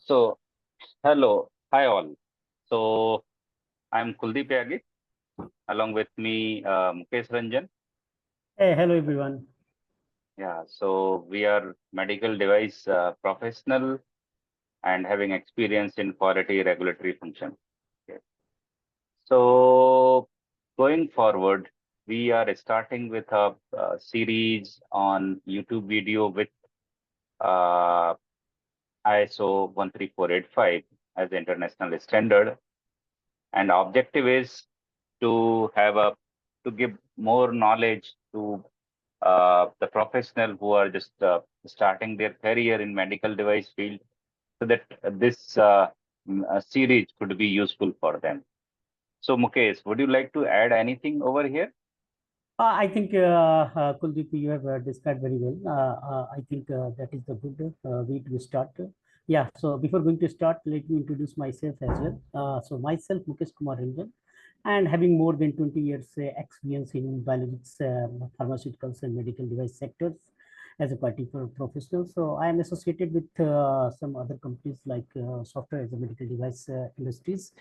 So, hello, hi all. So, I'm Kuldeep Yagit. Along with me, Mukesh Ranjan. Hey, hello everyone. Yeah, so we are medical device professional and having experience in quality regulatory function. Okay. So, going forward, we are starting with a series on YouTube video with uh, ISO 13485 as the international standard, and objective is to have a to give more knowledge to the professional who are just starting their career in medical device field, so that this series could be useful for them. So Mukesh, would you like to add anything over here? I think Kuldeep, you have described very well. I think that is the good way to start. Yeah, so before going to start, let me introduce myself as well. So myself, Mukesh Kumar Ranjan, and having more than 20 years experience in biologics, pharmaceuticals, and medical device sectors as a particular professional. So I am associated with some other companies like software as a medical device industries.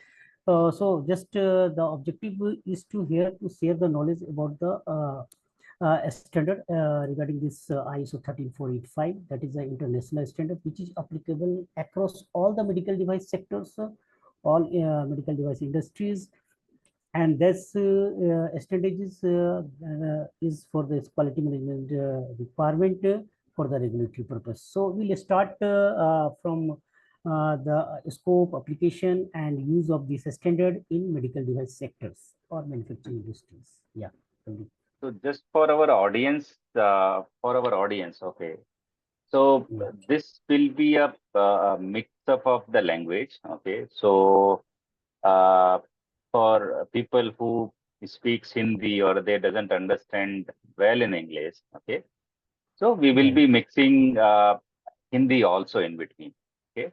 So just the objective is to here to share the knowledge about the standard regarding this ISO 13485, that is the international standard which is applicable across all the medical device sectors, all medical device industries, and this standard is for this quality management requirement for the regulatory purpose. So we'll start from the scope, application, and use of this standard in medical device sectors or manufacturing industries. Yeah. So just for our audience, okay. So Yeah. this will be a mix up of the language, okay. So uh, for people who speaks Hindi or they doesn't understand well in English, okay. So we will Right. be mixing Hindi also in between, okay,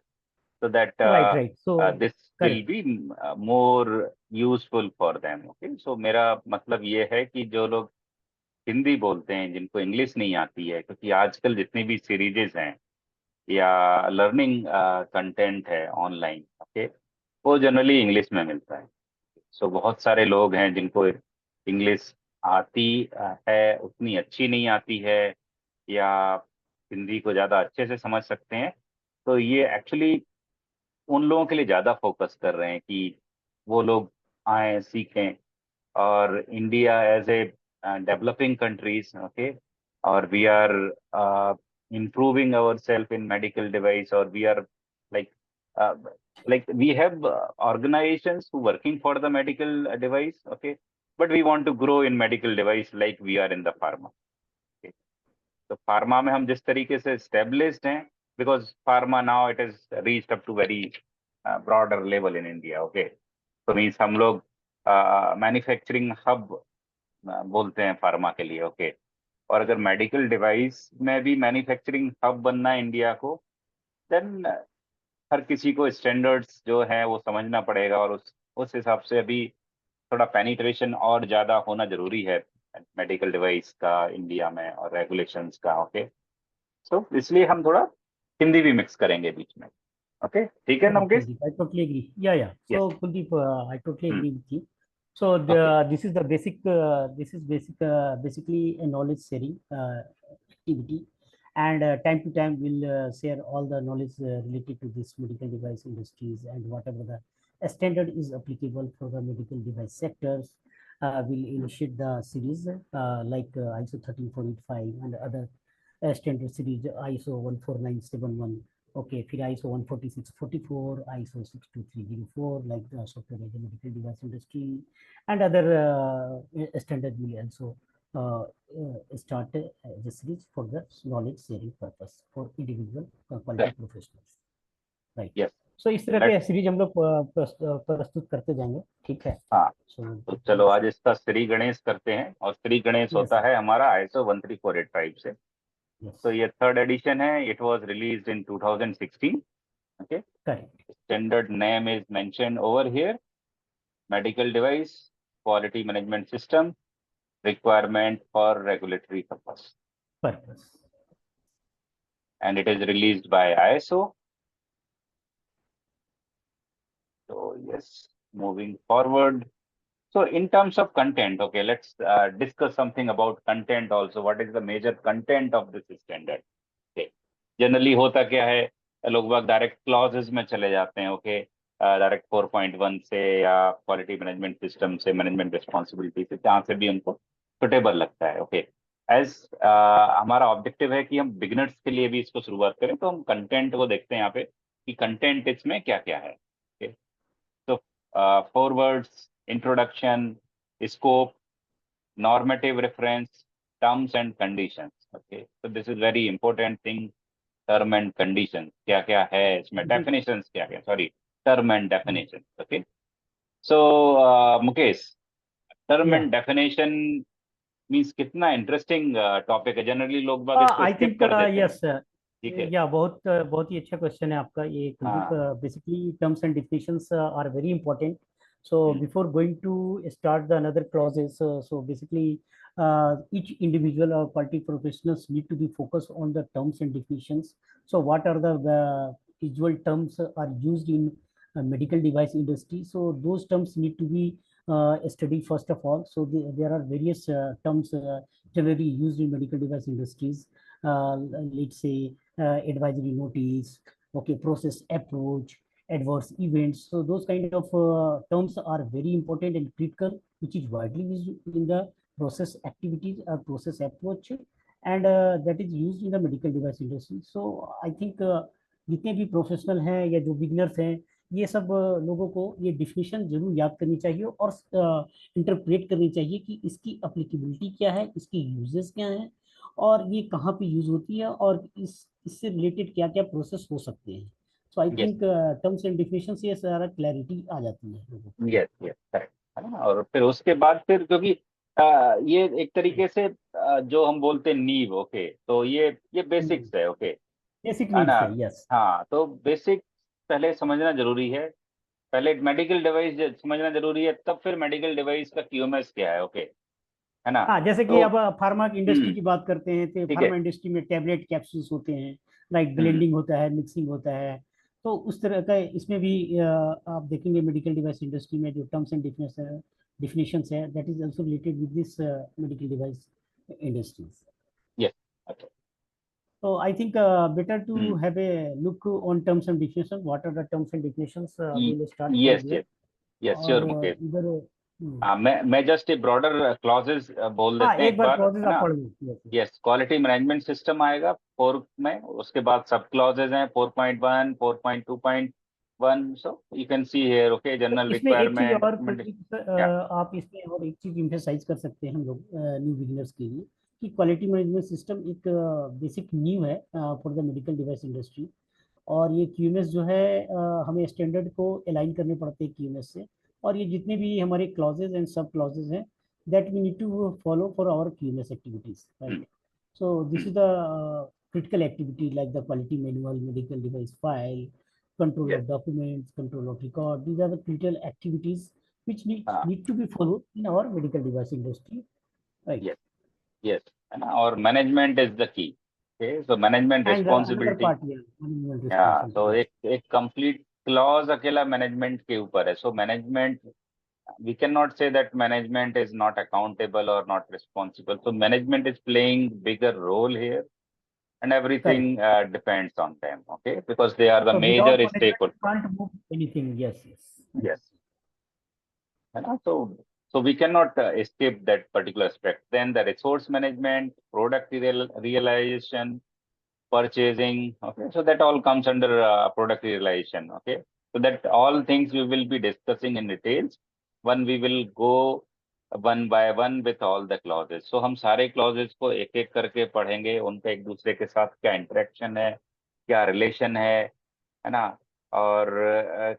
so that Right. Right. So this will correct. be more useful for them, okay. So मेरा मतलब ये है कि जो लोग हिंदी बोलते हैं, जिनको इंग्लिश नहीं आती है, क्योंकि आजकल जितनी भी सीरीजेस हैं या लर्निंग कंटेंट है ऑनलाइन, ओके, वो जनरली इंग्लिश में मिलता है। सो बहुत सारे लोग हैं जिनको इंग्लिश आती है, उतनी अच्छी नहीं आती है, या हिंदी को ज़्यादा अच्छे से समझ सकते हैं। तो ये एक्चुअली उन लोगों के लिए ज़्यादा फोकस कर रहे हैं कि वो लोग आए, सीखें। और India as a developing countries, okay, और we are improving ourselves in medical device, or we are like uh, like we have organizations who working for the medical device, okay, but we want to grow in medical device like we are in the pharma, okay. तो pharma में हम जिस तरीके से established हैं, because pharma now it is reached up to very broader level in India, okay. तो means हम लोग मैन्युफैक्चरिंग हब बोलते हैं फार्मा के लिए, ओके। और अगर मेडिकल डिवाइस में भी मैन्युफैक्चरिंग हब बनना है इंडिया को, देन हर किसी को स्टैंडर्ड्स जो है वो समझना पड़ेगा, और उस हिसाब से अभी थोड़ा पेनिट्रेशन और ज्यादा होना जरूरी है मेडिकल डिवाइस का इंडिया में, और रेगुलेशंस का, ओके। सो इसलिए हम थोड़ा हिंदी भी मिक्स करेंगे बीच में, ओके, ठीक है Correct, नमकेश? Kuldeep. I totally agree. Yeah, yeah. Yes. So, Kuldeep, I totally agree with you. So, okay. this is the basic. This is basically a knowledge sharing activity, and time to time we'll share all the knowledge related to this medical device industries and whatever the standard is applicable for the medical device sectors. We'll initiate the series like ISO 13485 and other standard series ISO 14971. Okay, फिर ISO 14644, ISO 62304, like the software as a medical device industry, and other standard will also start the series for the knowledge sharing purpose for individual quality professionals, right? Yes. So इस तरह late के series हम लोग प्रस्तुत करते जाएंगे, ठीक है? हाँ, So तो चलो आज इसका श्री गणेश करते हैं, और श्री गणेश yes, होता है हमारा ISO 13485 से। yes, तो ये थर्ड एडिशन है, it was released in 2016, okay. correct, standard name is mentioned over here, medical device quality management system, requirement for regulatory purpose, purpose, and it is released by ISO Yes, moving forward. So in terms of content, okay, let's discuss something about content also. What is the major content of this standard? Okay. Generally होता क्या है, लोग बाग direct clauses में चले जाते हैं, okay, direct 4.1 से या क्वालिटी मैनेजमेंट सिस्टम से, मैनेजमेंट रिस्पॉन्सिबिलिटी से, जहाँ से भी उनको सुटेबल लगता है, ओके। एज हमारा ऑब्जेक्टिव है कि हम बिगिनर्स के लिए भी इसको शुरुआत करें, तो हम कंटेंट को देखते हैं यहाँ पे कि कंटेंट इसमें क्या क्या है, ओके। तो forwards, introduction, scope, normative reference, terms and conditions. Okay, so this is very important thing. Term and conditions क्या क्या है इसमें, definitions क्या क्या, sorry, term and definitions. Okay, so Mukesh, term Yeah. and definition means कितना interesting topic है, generally लोग बाग इसको I skip think कर देते हैं, yes, ठीक है। yeah, बहुत ही अच्छा क्वेश्चन है आपका ये कुलदीप। हाँ। Basically terms and definitions are very important. So before going to start the another clauses, so basically each individual or quality professionals need to be focused on the terms and definitions. So what are the usual terms are used in medical device industry? So those terms need to be studied first of all. So there are various terms generally used in medical device industries. Let's say advisory notice, okay, process approach, adverse events. So those kind of terms are very important and critical, which is widely used in the process activities or process approach, and that is used in the medical device industry. So I think जितने भी professional हैं या जो beginners हैं, ये सब लोगों को ये डिफिनेशन जरूर याद करनी चाहिए और इंटरप्रेट करनी चाहिए कि इसकी अप्लीकेबिलिटी क्या है, इसकी यूजेस क्या है, और ये कहाँ पे यूज होती है, और इससे रिलेटेड क्या क्या प्रोसेस हो सकते हैं. So I yes think terms and definition से सारा क्लैरिटी आ जाती है लोगों को. यस यस, करेक्ट है ना। और फिर उसके बाद फिर क्योंकि ये एक तरीके से जो हम बोलते हैं नींव, ओके, तो ये बेसिक्स है, ओके, बेसिक है ना। नीड्स है, यस. हाँ, तो बेसिक पहले समझना जरूरी है, पहले मेडिकल डिवाइस समझना जरूरी है, तब फिर मेडिकल डिवाइस का क्यूएमएस क्या है, ओके, है ना। हाँ, जैसे कि तो अब फार्मा इंडस्ट्री की बात करते हैं तो ठीक है। फार्मा इंडस्ट्री में टैबलेट कैप्सूल्स होते हैं, लाइक हम्म, ब्लेंडिंग होता है, मिक्सिंग होता है. तो उस तरह का इसमें भी आप देखेंगे मेडिकल डिवाइस इंडस्ट्री में जो टर्म्स एंड डिफिनेशंस है, that is also related with this medical device industries. Yes, अच्छा। So I think better to have a look on terms and definitions. What are the terms and definitions? We'll start from yes here. Yes yes, sure और मुकेश। इधर हाँ, मैं just a broader clauses बोल हाँ, देते हैं एक एक बार बार, क्लॉजेस है आप ना। पढ़ लीजिए. यस, क्वालिटी मैनेजमेंट सिस्टम आएगा 4 में, उसके बाद सब क्लॉजेज हैं 4.1, 4.2.1, so you can see here, okay, तो जनरल इसमें एक चीज रिक्वायरमेंट, और डॉक्यूमेंटेशन। कुलदीप या आप इसमें और एक चीज इम्फेसाइज कर सकते हैं हम लोग न्यू बिगिनर्स के लिए, कि क्वालिटी मैनेजमेंट सिस्टम एक बेसिक न्यू है for the medical device industry. और ये क्यूएमएस जो है हमें स्टैंडर्ड को अलाइन करने पड़ते हैं क्यूएमएस से. और ये जितने भी हमारे क्लॉजेज एंड सब क्लॉजेज हैं, that we need to follow for our QMS activities, right. So this is the critical activity like the quality manual, medical device file, control yes, of documents, control of record. These are the critical activities which हाँ, need to be followed in our medical device industry, right? Yes yes, है ना। और management is the key, okay, so management And another responsibility. part here, management या तो responsibilities. एक एक complete clause अकेला management के ऊपर है, so management, we cannot say that management is not accountable or not responsible. So management is playing bigger role here, and everything Correct. depends on them. Okay, because they are the So major without management, you stakeholder. can't move anything. Yes, yes. Yes, है ना? So we cannot escape that particular aspect. Then the resource management, product realization, purchasing. Okay, so that all comes under product realization. Okay, so that all things we will be discussing in details when we will go one by one with all the clauses. So हम सारे clauses को एक एक करके पढ़ेंगे, उनका एक दूसरे के साथ क्या इंटरेक्शन है, क्या रिलेशन है ना, और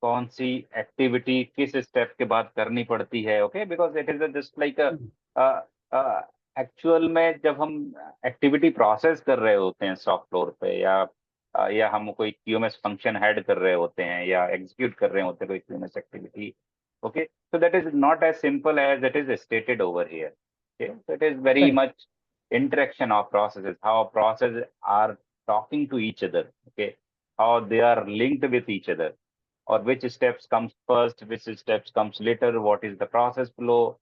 कौन सी एक्टिविटी किस स्टेप के बाद करनी पड़ती है, okay, because it is just like Mm. Actual में जब हम एक्टिविटी प्रोसेस कर रहे होते हैं शॉप फ्लोर पे, या हम कोई क्यूएमएस फंक्शन हेड कर रहे होते हैं या एग्जीक्यूट कर रहे होते हैं कोई QMS activity, okay, so that is not as simple as it is stated over here. Okay, so it is very Correct. much interaction of processes, how processes are talking to each other, okay, how they are linked with each other, or which steps comes first, which steps comes later, what is the process flow,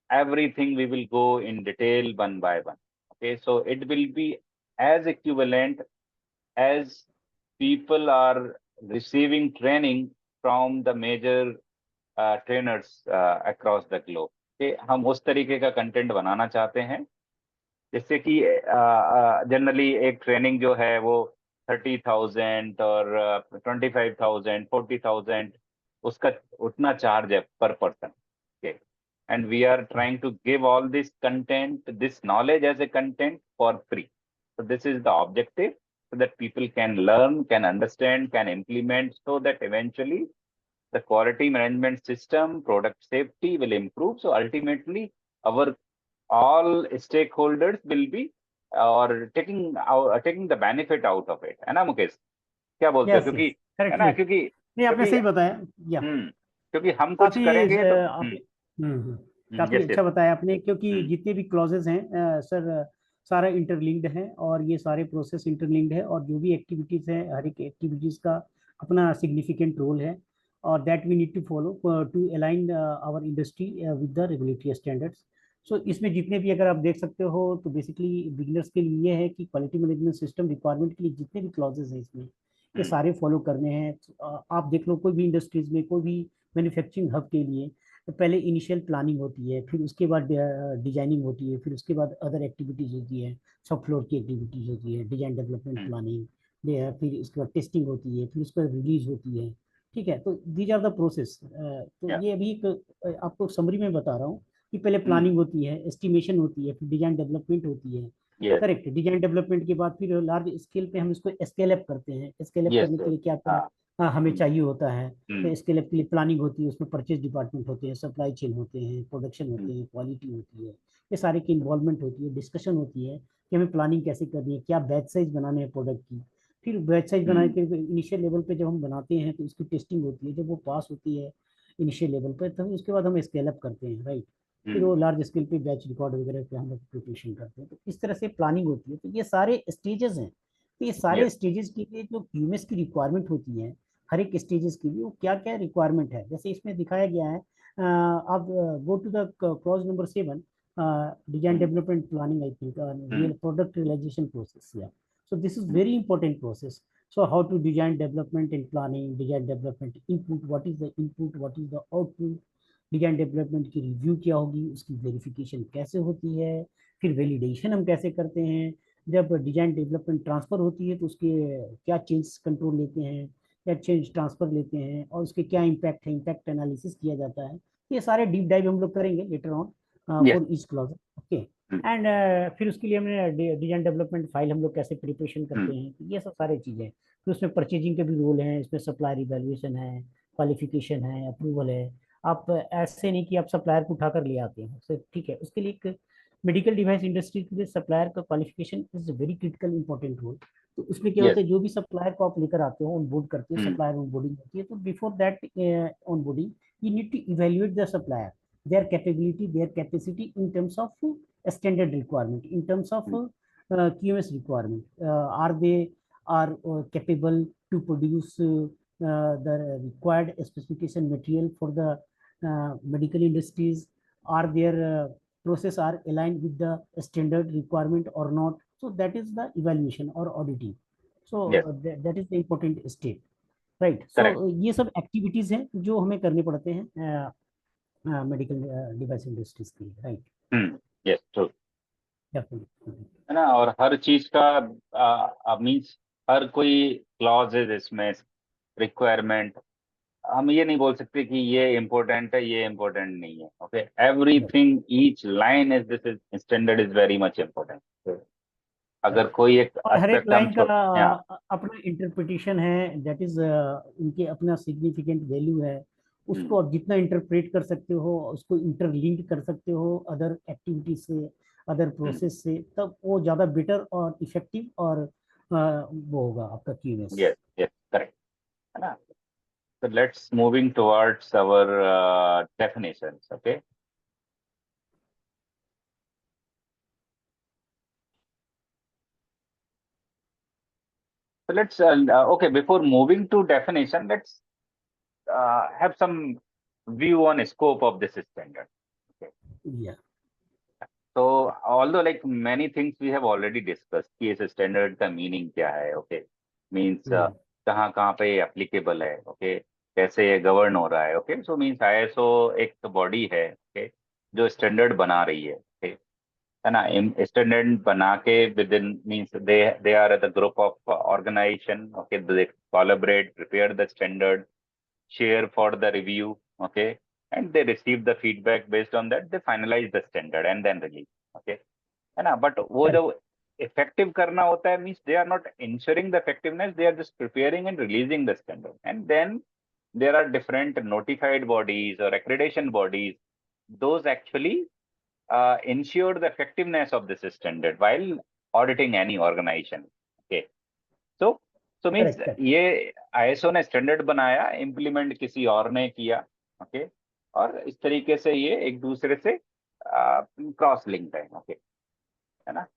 everything we will go in detail one by one. Okay, so it will be as equivalent as people are receiving training from the major trainers across the globe. Okay, हम उस तरीके का content बनाना चाहते हैं जिससे कि generally एक training जो है वो 30,000 और 25,000 40,000 उसका उतना चार्ज है पर person. Okay, and we are trying to give all this content, this knowledge as a content for free. So this is the objective, so that people can learn, can understand, can implement, so that eventually the quality management system, product safety will improve. So ultimately, our all stakeholders will be or taking the benefit out of it, है ना मुकेश? क्या बोलते हो? Yes क्योंकि yes, है ना, correctly, क्योंकि नहीं आपने क्योंकि सही बताया, या क्योंकि हम कुछ काफी करेंगे तो आपने काफी यस यस अच्छा बताया आपने, क्योंकि जितने भी क्लॉजेज हैं सर सारा इंटरलिंक्ड है, और ये सारे प्रोसेस इंटरलिंक्ड है, और जो भी एक्टिविटीज है हर एक एक्टिविटीज का अपना सिग्निफिकेंट रोल है, और that we need to follow to align our industry with the regulatory standards. So इसमें जितने भी अगर आप देख सकते हो तो बेसिकली बिगिनर्स के लिए ये है कि क्वालिटी मैनेजमेंट सिस्टम रिक्वायरमेंट के लिए जितने भी क्लॉजेज हैं इसमें ये सारे फॉलो करने हैं. आप देख लो कोई भी इंडस्ट्रीज में, कोई भी मैन्युफैक्चरिंग हब के लिए तो पहले इनिशियल प्लानिंग होती है, फिर उसके बाद डिजाइनिंग होती है, फिर उसके बाद अदर एक्टिविटीज होती है, सब फ्लोर की एक्टिविटीज होती है, डिजाइन डेवलपमेंट प्लानिंग, फिर उसके बाद टेस्टिंग होती है, फिर उसके बाद रिलीज होती है. ठीक है, तो दीज आर द प्रोसेस. तो ये अभी एक आपको समरी में बता रहा हूँ कि पहले प्लानिंग होती है, एस्टिमेशन होती है, फिर डिजाइन डेवलपमेंट होती है. यस करेक्ट, डिजाइन डेवलपमेंट के बाद फिर लार्ज स्केल पे हम इसको स्केल अप करते हैं. स्केल अप यस करने के यस लिए क्या क्या हाँ हमें चाहिए होता है, हम्म तो इसके लिए प्लानिंग होती है, उसमें परचेज डिपार्टमेंट होते हैं, सप्लाई चेन होते हैं, प्रोडक्शन हम्म होते हैं, क्वालिटी होती है, ये सारे की इन्वॉल्वमेंट होती है, डिस्कशन होती है कि हमें प्लानिंग कैसे करनी है, क्या बैच साइज बनाने हैं प्रोडक्ट की. फिर बैच साइज बना के इनिशियल लेवल पे जब हम बनाते हैं तो इसकी टेस्टिंग होती है, जब वो पास होती है इनिशियल लेवल पे तब उसके बाद हम स्केल अप करते हैं, राइट. फिर वो लार्ज स्केल पे बैच रिकॉर्ड वगैरह पे हम लोग प्रिपरेशन करते हैं, तो इस तरह से प्लानिंग होती है. तो ये सारे स्टेजेस हैं, तो ये सारे यस स्टेजेस के लिए जो क्यूएमएस की रिक्वायरमेंट होती है हर एक स्टेजेस के लिए वो क्या क्या रिक्वायरमेंट है, जैसे इसमें दिखाया गया है. आप go to the clause number 7, design development planning, I think real product realisation process. या so this is very important process. So how to design development and planning, design development input, what is the input, what is the output, design development की review क्या होगी, उसकी verification कैसे होती है, फिर validation हम कैसे करते हैं, जब डिजाइन डेवलपमेंट ट्रांसफर होती है तो उसके क्या चेंज कंट्रोल लेते हैं, क्या चेंज ट्रांसफर लेते हैं, और उसके क्या इम्पैक्ट है, इम्पैक्ट एनालिसिस किया जाता है. ये सारे डीप डाइव हम लोग करेंगे later on yes for each clause. Okay. And फिर उसके लिए हमने डिजाइन डेवलपमेंट फाइल हम लोग कैसे प्रिपरेशन करते हैं, तो ये सब सारी चीज़ें. फिर उसमें परचेजिंग के भी रोल हैं, इसमें सप्लायर इवेल्युएशन है, क्वालिफिकेशन है, अप्रूवल है. आप ऐसे नहीं कि आप सप्लायर को उठाकर ले आते हैं, तो ठीक है, उसके लिए एक मेडिकल डिवाइस इंडस्ट्री के लिए सप्लायर का qualification is very critical important role. तो उसमें क्या यस होता है, जो भी सप्लायर को आप लेकर आते हो, ऑन बोर्ड करते हो, सप्लायर ऑन बोर्डिंग होती है, तो before that onboarding you need to evaluate the supplier, their capability, their capacity in terms of standard requirement, in terms of QMS requirement. Are they are capable to produce the required specification material for the medical industries? Are their process are aligned with the standard requirement or not? So that is the evaluation or auditing. So yes that is the important step, right? So correct ये सब activities हैं जो हमें करने पड़ते हैं medical device industries की, right. Yes true. Definitely. है ना, और हर चीज का मीन्स हर कोई क्लॉजेज इसमें रिक्वायरमेंट हम ये नहीं बोल सकते कि ये इम्पोर्टेंट है ये इम्पोर्टेंट नहीं है. Okay, everything each line is this is standard is very much important. अगर कोई एक और हर एक एस्पेक्ट हम लाइन का छोड़ या अपना इंटरप्रिटेशन है, दैट इज उनके अपना सिग्निफिकेंट वैल्यू है. उसको आप जितना इंटरप्रेट कर सकते हो, उसको इंटरलिंक कर सकते हो अदर एक्टिविटीज से, अदर प्रोसेस से, तब वो ज़्यादा बेटर और इफेक्टिव और वो होगा आपका क्यूएस. यस यस करेक्ट, है ना. So let's moving towards our definitions. Okay. So let's okay, before moving to definition, let's have some view on scope of this standard. Okay. Yeah. So although like many things we have already discussed कि इस standard का meaning क्या है, okay, means Yeah. कहाँ कहाँ पे applicable है, okay, कैसे ये govern हो रहा है, okay, so means ISO एक body है, okay, जो standard बना रही है, okay, है ना, standard बना के within means they are the group of organization, okay, they collaborate, prepare the standard, share for the review, okay, and they receive the feedback. Based on that they finalize the standard and then release, okay, है ना, but वो जो Correct. effective करना होता है means they are not ensuring the effectiveness, they are just preparing and releasing the standard. And then there are different notified bodies or accreditation bodies, those actually ensure the effectiveness of this standard while auditing any organization, okay. So so means Correct. Correct. ये ISO ने standard बनाया, implement किसी और ने किया, okay, और इस तरीके से ये एक दूसरे से क्रॉस लिंक्ड है, ओके, है ना.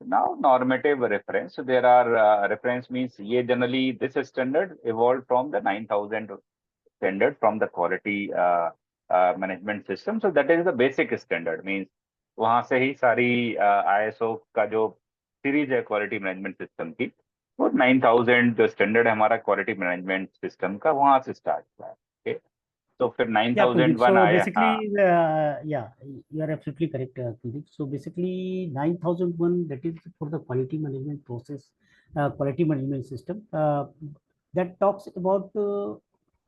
Now normative reference. So there are reference means ये generally this standard evolved from the 9000 standard from the quality management system. So that is the basic standard means वहां से ही सारी ISO का जो series है क्वालिटी मैनेजमेंट सिस्टम की, वो 9000 जो स्टैंडर्ड है हमारा क्वालिटी मैनेजमेंट सिस्टम का, वहां से स्टार्ट हुआ है, ओके. तो फिर Yeah, Kuldeep. 9001 So आया, हाँ. basically, yeah, you are absolutely correct, Kuldeep. So basically, 9001, that is for the quality management process, quality management system. That talks about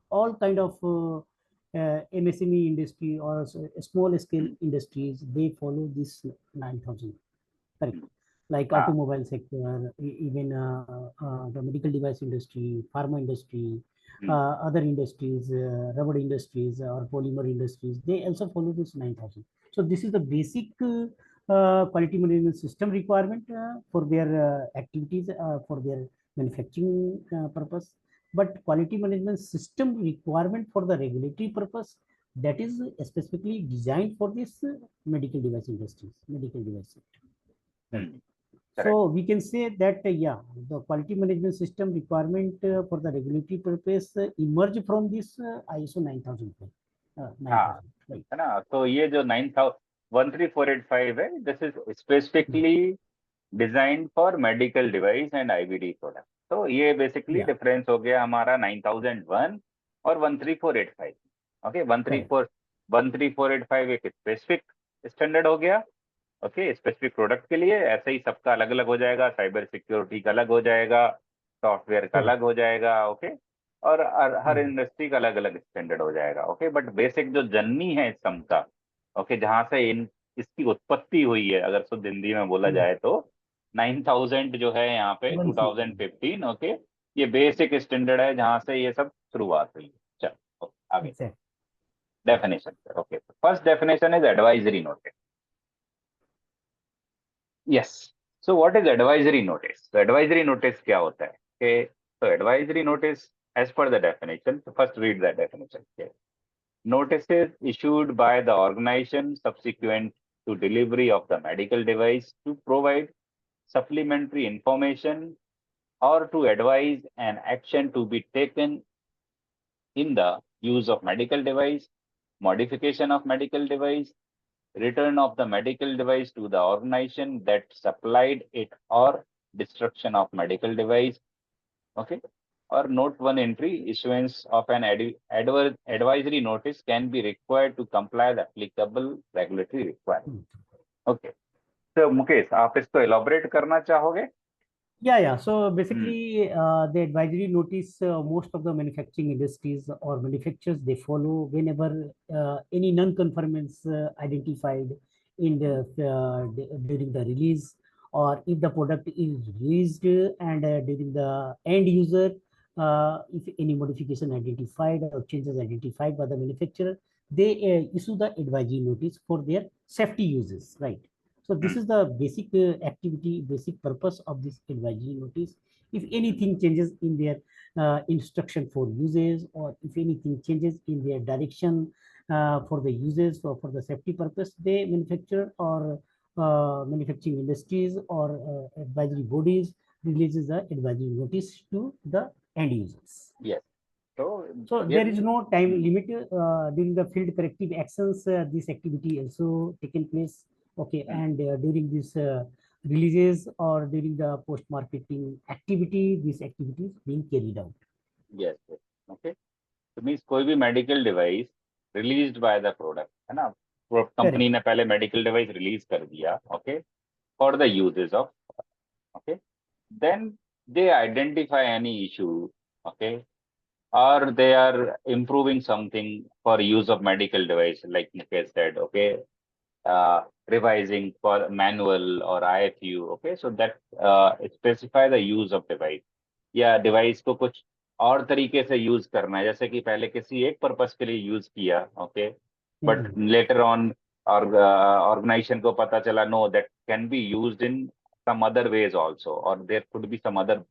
all kind of MSME industry or small scale industries. They follow this 9000. Correct. Like हाँ. automobile sector, even the medical device industry, pharma industry, other industries, rubber industries or polymer industries, they also follow this 9000. So this is the basic quality management system requirement for their activities, for their manufacturing purpose. But quality management system requirement for the regulatory purpose, that is specifically designed for this medical device industries, medical device sector. Correct. So we can say that yeah, the quality management system requirement for the regulatory purpose emerge from this ISO 9000. हाँ, 9000, right? है ना. तो ये जो 13485 है, this is specifically design for medical device and IVD product. तो ये basically Yeah, difference हो गया हमारा 9001 और 13485. Okay, correct. 13485 एक स्पेसिफिक स्टैंडर्ड हो गया, ओके, स्पेसिफिक प्रोडक्ट के लिए. ऐसे ही सबका अलग अलग हो जाएगा, साइबर सिक्योरिटी का अलग हो जाएगा, सॉफ्टवेयर का Correct. अलग हो जाएगा, ओके, और हर Hmm. इंडस्ट्री का अलग अलग स्टैंडर्ड हो जाएगा, ओके. बट बेसिक जो जननी है इस सम का, ओके, जहां से इन इसकी उत्पत्ति हुई है, अगर शुद्ध हिंदी में बोला Hmm. जाए तो 9000 जो है यहाँ पे 150. 2015, ओके, ये बेसिक स्टैंडर्ड है जहां से ये सब शुरुआत हुई है. चलो आगे. Exactly. Definition, okay. First definition is advisory notice. Yes. So what is advisory notice? तो एडवाइजरी नोटिस क्या होता है? तो advisory notice as per the definition, first read the definition. Notices issued by the organization subsequent to delivery of the medical device to provide supplementary information or to advise an action to be taken in the use of medical device, modification of medical device, return of the medical device to the organization that supplied it, or destruction of medical device, okay. Or note one entry, issuance of an advisory notice can be required to comply the applicable regulatory requirement. Hmm. Okay. So Mukesh, आप इसको elaborate करना चाहोगे? Yeah. So hmm. basically, the advisory notice, most of the manufacturing industries or manufacturers, they follow whenever any non-conformance identified in the during the release, or if the product is released and during the end user, if any modification identified or changes identified by the manufacturer, they issue the advisory notice for their safety uses, right? So this is the basic activity, basic purpose of this advisory notice. If anything changes in their instruction for uses, or if anything changes in their direction for the uses or for the safety purpose, they manufacture or manufacturing industries or advisory bodies releases the advisory notice to the end users. Yes. So ये there is no time limit during the field corrective actions. This activity also taken place. Okay, and during this releases or during the post marketing activity, these activities being carried out. Yes, okay. तो means कोई भी medical device released by the product, है ना, company Correct. ने पहले medical device release कर दिया, okay, for the uses of, okay, then they identify any issue, okay, or they are improving something for use of medical device, like Mukesh said, okay, revising for manual or IFU, okay, so that specify the use of device, या device को कुछ और तरीके से use करना है, जैसे कि पहले किसी एक पर्पस के लिए यूज किया, okay, but later on organisation को पता चला know that can be used in some other ways also, or there could be some other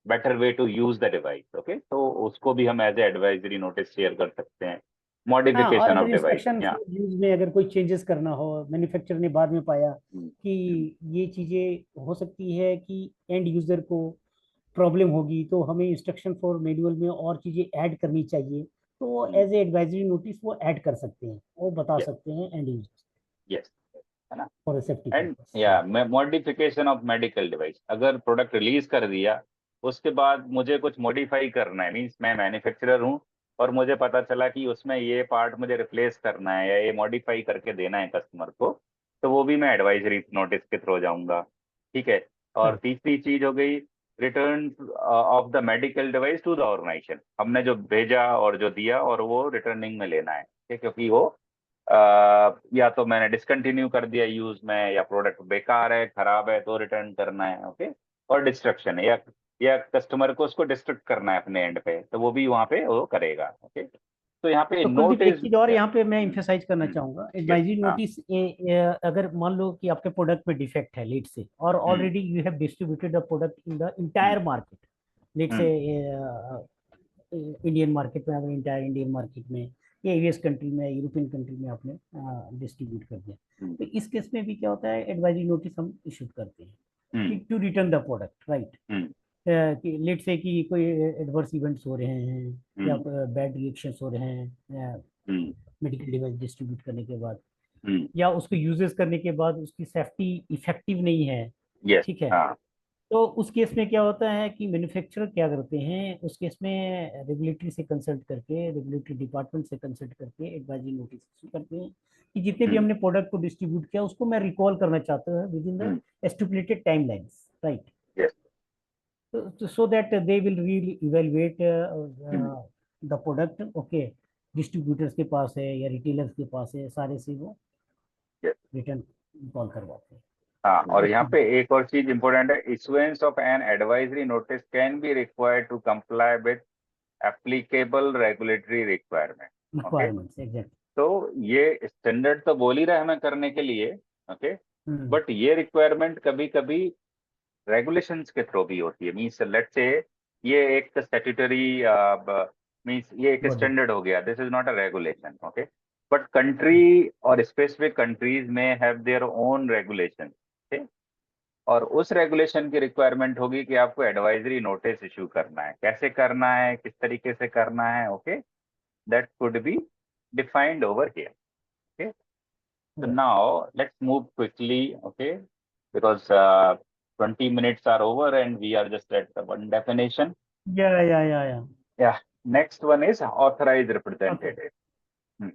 better way to use the device, okay, तो उसको भी हम as a advisory notice share कर सकते हैं, हाँ, और मॉडिफिकेशन ऑफ अगर डिवाइस, इंस्पेक्शन या यूज में अगर कोई चेंजेस करना हो, मैन्युफैक्चरर ने बाद में पाया कि ये चीजें हो सकती है कि एंड यूजर को प्रॉब्लम होगी, तो हमें इंस्ट्रक्शन फॉर मैनुअल में और चीजें ऐड करनी चाहिए, तो वो एज ए एडवाइजरी नोटिस वो ऐड कर सकते हैं, वो बता सकते हैं एंड यूजर यस, है ना, फॉर सेफ्टी एंड पर्पस। या मॉडिफिकेशन ऑफ मेडिकल डिवाइस, अगर प्रोडक्ट रिलीज कर दिया उसके बाद मुझे कुछ मॉडिफाई करना है, मीन्स मैं मैन्युफैक्चरर हूँ और मुझे पता चला कि उसमें ये पार्ट मुझे रिप्लेस करना है या ये मॉडिफाई करके देना है कस्टमर को, तो वो भी मैं एडवाइजरी नोटिस के थ्रू जाऊंगा, ठीक है। और करेक्ट। तीसरी चीज हो गई return of the medical device to the organization, हमने जो भेजा और जो दिया और वो रिटर्निंग में लेना है, ठीक है, क्योंकि वो या तो मैंने डिसकंटिन्यू कर दिया यूज में, या प्रोडक्ट बेकार है, खराब है, तो रिटर्न करना है, ओके, और डिस्ट्रक्शन है, या कस्टमर को उसको डिस्ट्रक्ट करना है अपने एंड पे, तो वो भी वहां पे वो करेगा, ओके। तो यहाँ पे तो कुलदीप, एक नोटिस, चीज और यहाँ पे मैं इम्फेसाइज करना चाहूंगा, यस, एडवाइजरी हाँ, नोटिस अगर मान लो कि आपके प्रोडक्ट में डिफेक्ट है लेट से, और hmm, already you have distributed the product in the hmm, entire market, late से हम्म, इंडियन मार्केट में, अगर इंटायर इंडियन मार्केट में या यूएस कंट्री में, यूरोपियन कंट्री में आपने डिस्ट्रीब्यूट कर दिया, हम्म, तो इस केस में भी क्या होता है, एडवाइजरी नोटिस हम इशू करते हैं कि hmm, to return the product, right. Hmm, कि लेट से कि कोई एडवर्स इवेंट्स हो रहे हैं या हम्म, बैड रिएक्शंस हो रहे हैं हम्म, मेडिकल डिवाइस डिस्ट्रीब्यूट करने के बाद, हम्म, या उसको यूजेस करने के बाद उसकी सेफ्टी इफेक्टिव नहीं है, यस, ठीक है, हाँ, तो उस केस में क्या होता है कि मैन्युफैक्चरर क्या करते हैं, उस केस में रेगुलेटरी से कंसल्ट करके, रेगुलेटरी डिपार्टमेंट से कंसल्ट करके एडवाइजरी नोटिस इशू करते हैं कि जितने भी हम्म, हमने प्रोडक्ट को डिस्ट्रीब्यूट किया उसको मैं रिकॉल करना चाहता हूँ with in the hmm, stipulated timelines, right, yes, so that they will really evaluate hmm, the product, okay, distributors के पास है या रिटेलर्स के पास है, सारे से वो यस, रिटर्न कॉल करवाते हैं, हाँ, तो और एक यहाँ चीज पे एक और चीज इंपॉर्टेंट है, issuance of an advisory notice can be required to comply with applicable regulatory requirement, okay. Requirements exact. तो ये स्टैंडर्ड तो बोल ही रहे हमें करने के लिए, ओके, हम्म। बट ये रिक्वायरमेंट कभी कभी रेगुलेशंस के थ्रू भी होती है, मीन्स लेट से ये एक स्टैट्यूटरी मीन्स ये एक बॉडी। स्टैंडर्ड हो गया, this is not a regulation, okay, but country और स्पेसिफिक कंट्रीज में have their own regulation, okay, और उस रेगुलेशन की रिक्वायरमेंट होगी कि आपको एडवाइजरी नोटिस इशू करना है, कैसे करना है, किस तरीके से करना है, okay, that could be defined over here, okay. So now let's move quickly, okay, because 20 minutes are over and we are just at the one definition. या Yeah, next one is authorized okay. representative. Hmm.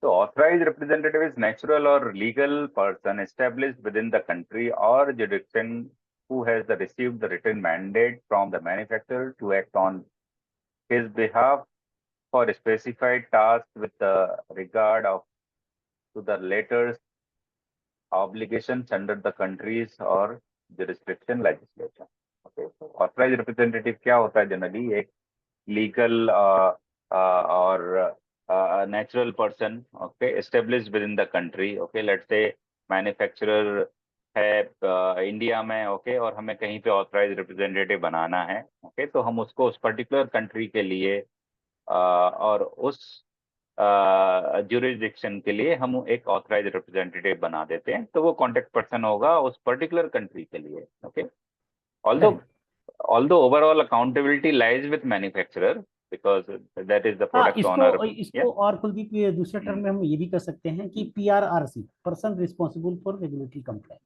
So authorized representative is natural or legal person established within the country or jurisdiction who has received the written mandate from the manufacturer to act on his behalf for specified tasks with regard of to the latter's obligations under the country's or jurisdiction legislation. Okay, so authorized representative क्या होता है generally, एक legal और natural person, okay, established with in the country, okay, let's say manufacturer है India में, okay, और हमें कहीं पे ऑथराइज रिप्रेजेंटेटिव बनाना है, ओके, तो हम उसको उस पर्टिकुलर कंट्री के लिए और उस ज्यूरिसडिक्शन के लिए हम एक ऑथराइज रिप्रेजेंटेटिव बना देते हैं, तो वो कॉन्टेक्ट पर्सन होगा उस पर्टिकुलर कंट्री के लिए, okay. Although correct. although overall accountability lies with manufacturer because that is the हाँ, product owner. Yeah. इसको और कुलदीप ये दूसरे टर्म में हम ये भी कर सकते हैं कि PRRC, person responsible for regulatory compliance,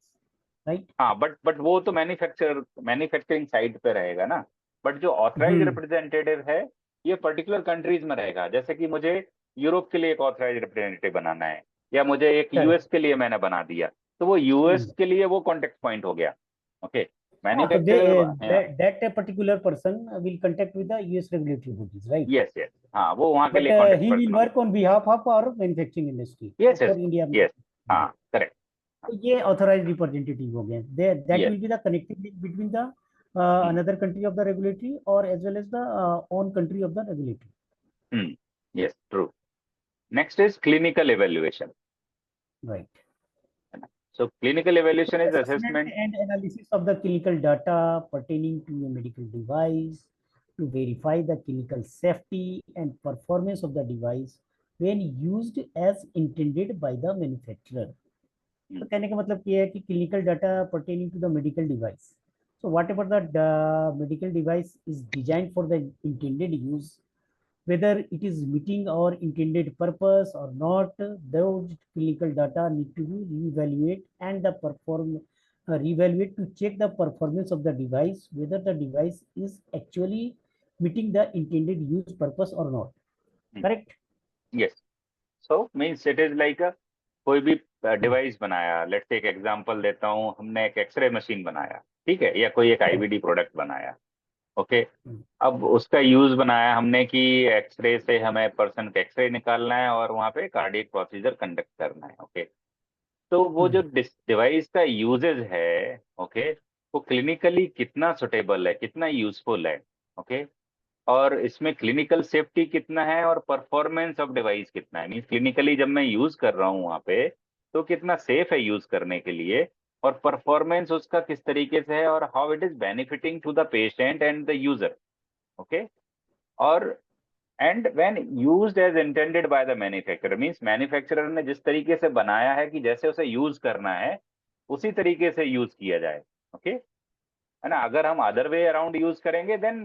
right. हाँ, बट वो तो मैन्युफैक्चरिंग साइड पे रहेगा ना। बट जो ऑथराइज हम्म। रिप्रेजेंटेटिव है ये पर्टिकुलर कंट्रीज में रहेगा। जैसे कि मुझे यूरोप के लिए एक ऑथराइज रिप्रेजेंटेटिव बनाना है, या मुझे एक यूएस करेक्ट। के लिए मैंने बना दिया, तो वो यूएस के लिए वो कॉन्टेक्ट पॉइंट हो गया। ओके। हाँ, तो manufacturer. that a particular person will contact with the US regulatory bodies, right? Yes yes, हाँ, वो वहाँ के But लिए कॉन्टेक्ट he पर्सन will हो गया। work on behalf of our manufacturing industry yes yes for India yes, manufacturing हाँ, India. Correct. तो ये authorized representative हो गए। That yes. will be the connecting link between the another country of the regulatory or as well as the own country of the regulatory. Yes, true. Next is clinical evaluation. Right. So clinical So evaluation is assessment assessment. and analysis of the clinical data pertaining to a medical device to verify the clinical safety and performance of the device when used as intended by the manufacturer. तो कहने का मतलब ये है कि clinical data pertaining to the medical device. So whatever the medical device is designed for the intended use, whether it is meeting our intended purpose or not, those clinical data need to be reevaluated and the reevaluate to check the performance of the device, whether the device is actually meeting the intended use purpose or not. Correct? Yes. So means it is like a कोई भी device बनाया, let's take example देता हूँ, हमने एक x ray machine बनाया, ठीक है, या कोई एक Correct. आईवीडी प्रोडक्ट बनाया। ओके। अब उसका यूज बनाया हमने कि एक्सरे से हमें पर्सन का एक्सरे निकालना है और वहां पे कार्डियक प्रोसीजर कंडक्ट करना है। ओके। तो वो जो डिवाइस का यूजेज है, ओके, वो क्लिनिकली कितना सुटेबल है, कितना यूजफुल है। ओके। और इसमें क्लिनिकल सेफ्टी कितना है और परफॉर्मेंस ऑफ डिवाइस कितना है, मीन्स क्लिनिकली जब मैं यूज कर रहा हूँ वहां पे तो कितना सेफ है यूज करने के लिए, और परफॉर्मेंस उसका किस तरीके से है, और how it is benefiting to the patient and the user. Okay. और and when used as intended by the manufacturer, means manufacturer ने जिस तरीके से बनाया है कि जैसे उसे यूज करना है उसी तरीके से यूज किया जाए। ओके, है ना। अगर हम अदर वे अराउंड यूज करेंगे देन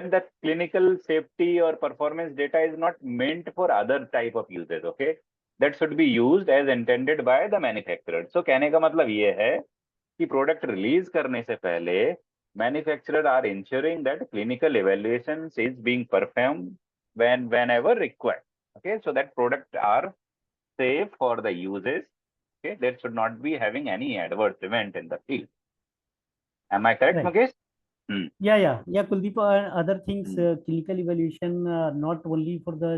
द क्लिनिकल सेफ्टी और performance data is not meant for other type of uses. Okay, that should be used as intended by the manufacturer. So कहने का मतलब ये है कि प्रोडक्ट रिलीज करने से पहले manufacturer are ensuring that clinical evaluation is being performed whenever required. Okay, so that product are safe for the uses. Okay, there should not be having any adverse event in the field. Am I correct, Right. Mukesh? Hmm. Yeah, Kuldeep. Other things, Hmm. clinical evaluation, not only for the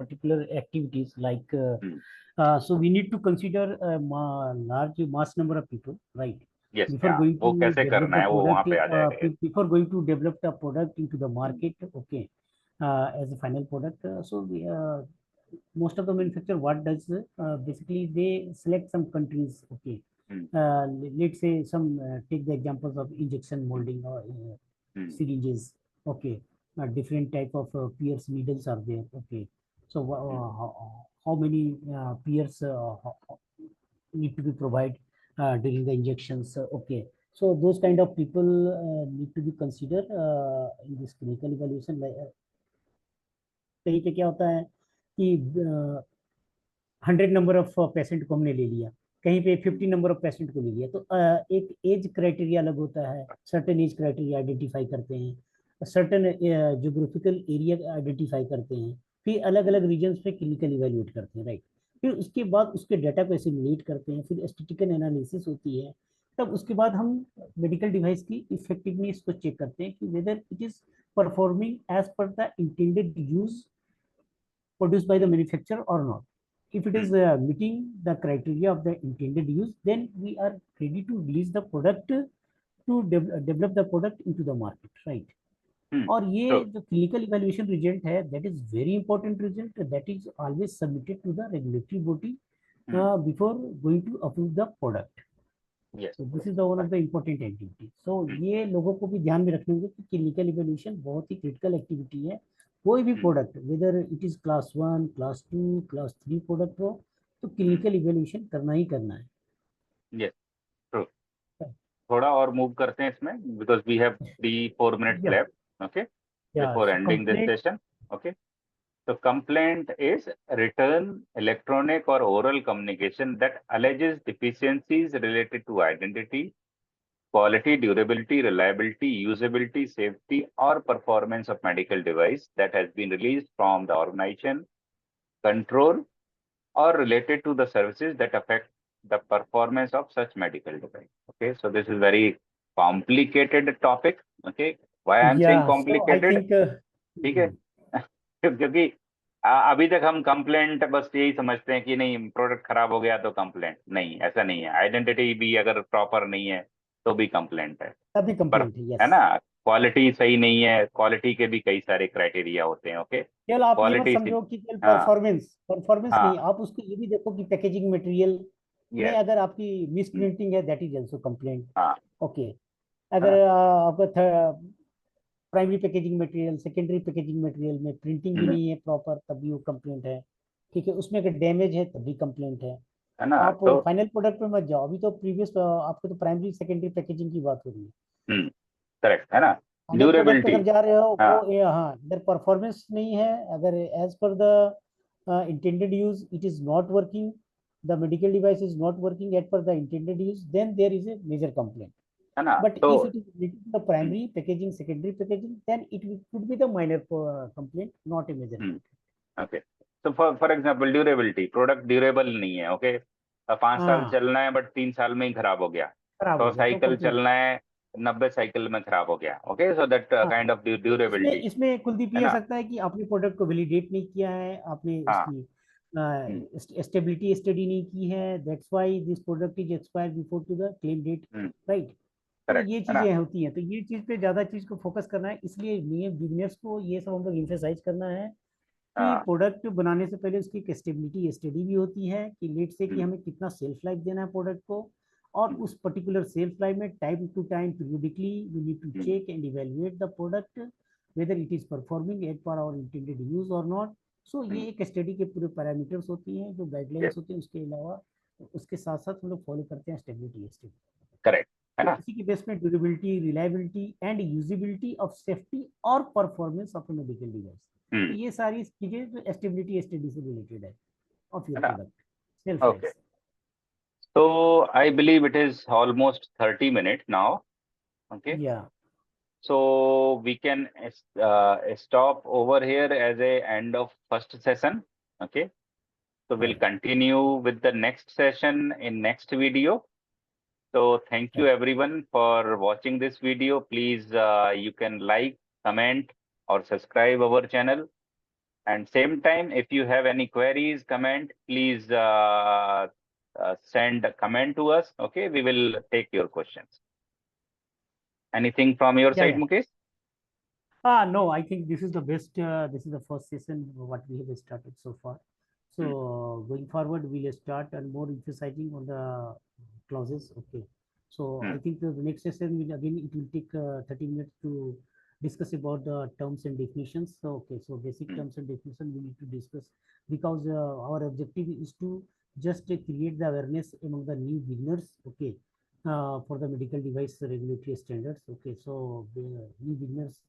particular activities like. Hmm. So we need to consider a large mass number of people, right? Yes, Before yeah, going वो to कैसे develop करना the है वो वहां product, पे आ जाएगा ये। before going to develop the product into the Hmm. market, okay, as a final product. Most of the manufacturer what does basically they select some countries, okay. Hmm. Let's say some take the examples of injection Hmm. molding or Hmm. syringes, okay. Different type of Pierce needles are there, okay. So Hmm. how many Pierce need to be provided during the injections, okay. So those kind of people need to be considered in this clinical evaluation. Like, कहीं पे क्या होता है कि 100 number of patient को हमने ले लिया, कहीं पे 50 नंबर ऑफ पेशेंट को ले लिया, तो एक एज क्राइटेरिया अलग होता है, सर्टेन एज क्राइटेरिया आइडेंटिफाई करते हैं, सर्टेन जोग्राफिकल एरिया आइडेंटिफाई करते हैं, फिर अलग अलग रीजन्स पे क्लिनिकल इवेल्युएट करते हैं, राइट। फिर उसके बाद उसके डाटा को एसिमुलेट करते हैं, फिर स्टैटिस्टिकल एनालिसिस होती है, तब उसके बाद हम मेडिकल डिवाइस की इफेक्टिवनेस को चेक करते हैं कि whether it is performing as per the intended use produced by the manufacturer or not. If it is meeting the criteria of the intended use, then we are ready to release the product to develop the product into the market, right? Hmm. और ये So, जो clinical evaluation result है that is very important result, that is always submitted to the regulatory body before going to approve the product. yes. So this is the one of the important activity. So ये लोगों को भी ध्यान में रखने होंगे कि क्लिनिकल इवेल्युएशन बहुत ही क्रिटिकल एक्टिविटी है। कोई भी product weather it is class 1, class 2, class 3 product हो, तो क्लिनिकल इवेल्युएशन करना ही करना है। Yes, true. थोड़ा और मूव करते हैं इसमें, because we have 3-4 minutes Yeah, left, okay, yeah. Before So ending this complaint. Session, okay. So complaint is written, electronic or oral communication that alleges deficiencies related to identity, quality, durability, reliability, usability, safety, or performance of medical device that has been released from the organization, control, or related to the services that affect the performance of such medical device. Okay, so this is very complicated topic. Okay, why I am saying Yeah. So I complicated? think. ठीक है. क्योंकि अभी तक हम complaint बस यही समझते हैं कि नहीं, प्रोडक्ट खराब हो गया तो कंप्लेंट, नहीं, ऐसा नहीं है. आइडेंटिटी भी अगर प्रॉपर नहीं है तो भी कंप्लेंट है. तभी पर कंप्लेंट है. है यस. ना, क्वालिटी सही नहीं है, क्वालिटी के भी कई सारे क्राइटेरिया होते हैं. ओके, केवल आप ये मत क्वालिटी. समझो कि केवल हाँ. परफॉर्मेंस परफॉर्मेंस हाँ. नहीं, आप उसको ये भी देखो कि पैकेजिंग मटेरियल में यस. अगर आपकी मिस प्रिंटिंग है, दैट इज आल्सो कंप्लेंट. हाँ. ओके. है अगर ना. आपका primary packaging material, secondary packaging material में प्रिंटिंग भी हम्म, नहीं है प्रॉपर, तब भी वो कंप्लेंट है. ठीक है. उसमें अगर डैमेज है तब भी कंप्लेंट है. है ना. आप तो फाइनल प्रोडक्ट पे मत जाओ. अभी तो प्रीवियस आपको तो प्राइमरी सेकेंडरी पैकेजिंग की बात हो रही है. करेक्ट है ना. Final product durability. अगर जा रहे हो हाँ. वो हाँ, अगर परफॉर्मेंस नहीं है, अगर as per the intended use it is not working, the medical device is not working as per the intended use, then there is a major complaint. है ना. But तो if it is related to the primary packaging, secondary packaging, then could be the minor complaint, not a major complaint. Okay, तो for example durability, product durable नहीं है. Okay, 5 साल हाँ, चलना है बट 3 साल में ही खराब हो गया. खराब हो सौ गया तो साइकिल कंप्लेंट. चलना है, 90 साइकिल में खराब हो गया. ओके, सो दैट हाँ, काइंड ऑफ इसमें ड्यूरेबिलिटी. इसमें कुलदीप है ये हो ना. सकता है कि आपने प्रोडक्ट को वैलिडेट नहीं किया है, आपने हाँ. उसकी हम्म. स्टेबिलिटी स्टडी नहीं की है, that's why this product is expired before to the claim date. Right. तो करेक्ट ये है ना. चीजें होती हैं, तो ये चीज पे ज्यादा चीज को फोकस करना है. इसलिए ये बिजनेस को ये सब हम लोग इम्फेसाइज करना है कि हाँ. प्रोडक्ट बनाने से पहले उसकी एक स्टेबिलिटी स्टडी भी होती है, कि लेट से कि हम्म, हमें कितना सेल्फ लाइफ देना है प्रोडक्ट को, और हम्म, उस पर्टिकुलर सेल्फ लाइफ में time to time periodically we need to hmm, check and evaluate the product whether it is performing as per our intended use or not. So ये हम्म, एक study के पूरे पैरामीटर्स होती हैं, जो yes, गाइडलाइंस होती हैं. उसके अलावा उसके साथ साथ हम लोग फॉलो करते हैं स्टेबिलिटी स्टडी. करेक्ट है तो ना. इसी के बेस में durability, reliability and usability of safety और परफॉर्मेंस ऑफ मेडिकल डिवाइस. तो हम्म. ये सारी चीजें जो स्टेबिलिटी स्टडी से रिलेटेड है ऑफ योर है ना. Product shelf okay, life. तो I believe it is almost 30 minutes now. Okay, yeah. so we can stop over here as a end of first session. Okay, so we'll right. continue with the next session in next video. So thank you right. everyone for watching this video. Please you can like, comment or subscribe our channel. And same time, if you have any queries, comment, please send a comment to us. Okay, we will take your questions. Anything from your या. side, Mukesh? No, I think this is the best. This is the first session what we have started so far. Hmm. So going forward, we'll start and more emphasizing on the clauses. Okay. So I Hmm. think the next session will again it will take 30 minutes to discuss about the terms and definitions. So okay, so basic Hmm. terms and definition we need to discuss, because our objective is to just create the awareness among the new beginners. Okay. For the medical device regulatory standards. Okay, so the new beginners